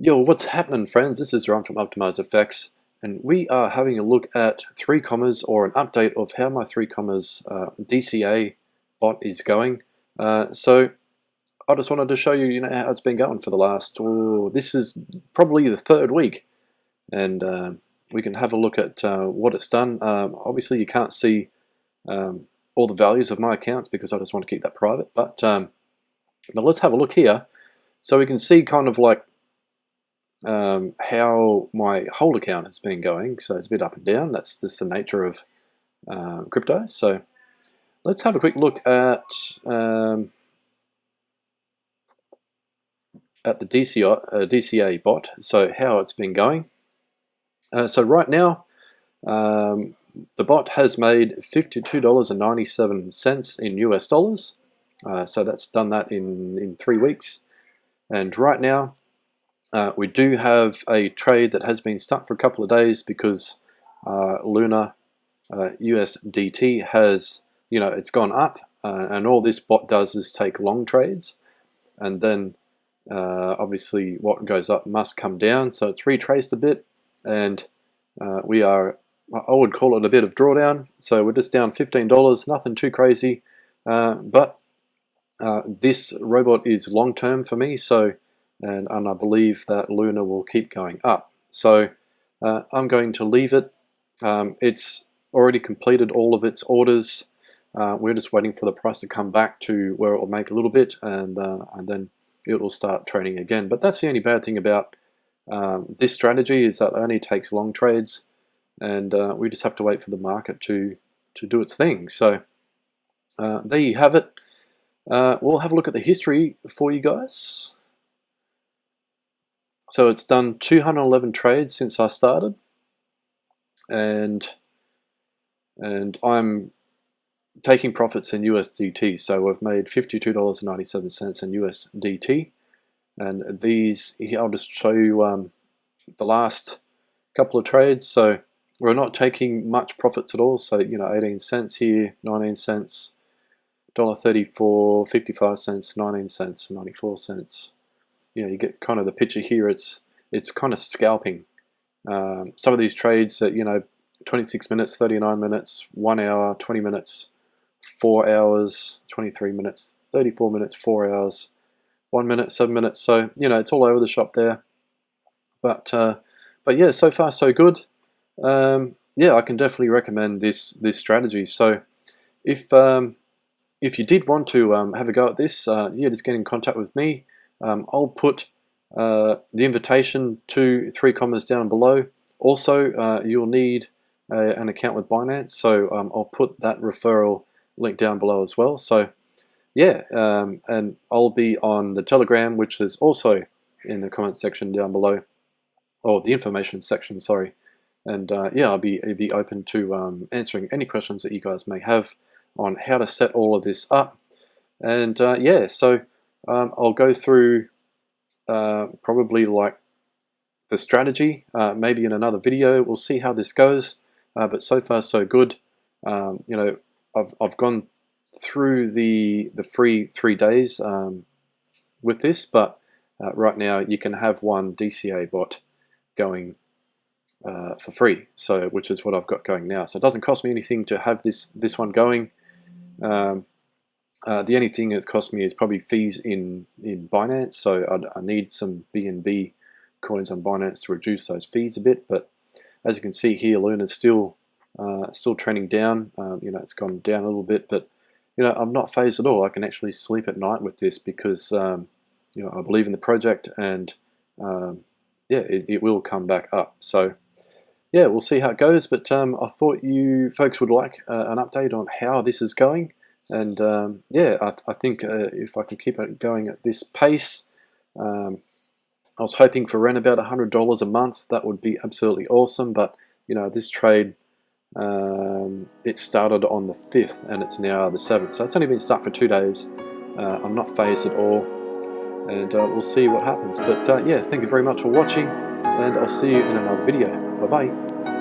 Yo, what's happening, friends? This is Ron from Optimized Effects, and we are having a look at 3Commas, or an update of how my 3Commas DCA bot is going. So I just wanted to show you, how it's been going for the last, this is probably the third week, and we can have a look at what it's done. Obviously, you can't see all the values of my accounts because I just want to keep that private, but let's have a look here so we can see kind of like how my hold account has been going. So it's a bit up and down. That's just the nature of crypto. So let's have a quick look at the DCA bot. So how it's been going. So right now, the bot has made $52.97 in US dollars. So that's done that in 3 weeks. And right now, we do have a trade that has been stuck for a couple of days because Luna USDT has, it's gone up, and all this bot does is take long trades, and then obviously what goes up must come down. So it's retraced a bit, and we are, I would call it a bit of drawdown. So we're just down $15, nothing too crazy, but this robot is long term for me. So. And I believe that Luna will keep going up. So I'm going to leave it. It's already completed all of its orders. We're just waiting for the price to come back to where it will make a little bit, and then it will start trading again. But that's the only bad thing about this strategy, is that it only takes long trades, and we just have to wait for the market to do its thing. So there you have it. We'll have a look at the history for you guys. So it's done 211 trades since I started, and I'm taking profits in USDT. So I've made $52.97 in USDT, and these, I'll just show you the last couple of trades. So we're not taking much profits at all. So 18 cents here, 19 cents, $1.34, 55 cents, 19 cents, 94 cents. You get kind of the picture here. It's kind of scalping. Some of these trades at 26 minutes, 39 minutes, 1 hour, 20 minutes, 4 hours, 23 minutes, 34 minutes, 4 hours, 1 minute, 7 minutes. So it's all over the shop there. But yeah, so far so good. Yeah, I can definitely recommend this strategy. So if you did want to have a go at this, just get in contact with me. I'll put the invitation to 3Commas down below. Also, you'll need an account with Binance, so I'll put that referral link down below as well. So yeah, and I'll be on the Telegram, which is also in the comment section down below, or the information section, sorry. And yeah, I'll be open to answering any questions that you guys may have on how to set all of this up. And yeah, so I'll go through probably like the strategy, maybe in another video. We'll see how this goes, but so far so good. I've gone through the free 3 days with this, but right now you can have one DCA bot going for free, so which is what I've got going now. So it doesn't cost me anything to have this one going. The only thing it cost me is probably fees in Binance, so I need some BNB coins on Binance to reduce those fees a bit. But as you can see here, Luna's still trending down. It's gone down a little bit, but I'm not phased at all. I can actually sleep at night with this because I believe in the project, and yeah, it will come back up. So yeah, we'll see how it goes. But I thought you folks would like an update on how this is going. And yeah, I think if I can keep it going at this pace, I was hoping for around about $100 a month. That would be absolutely awesome. But this trade, it started on the 5th and it's now the 7th. So it's only been stuck for 2 days. I'm not phased at all, and we'll see what happens. But yeah, thank you very much for watching, and I'll see you in another video. Bye bye.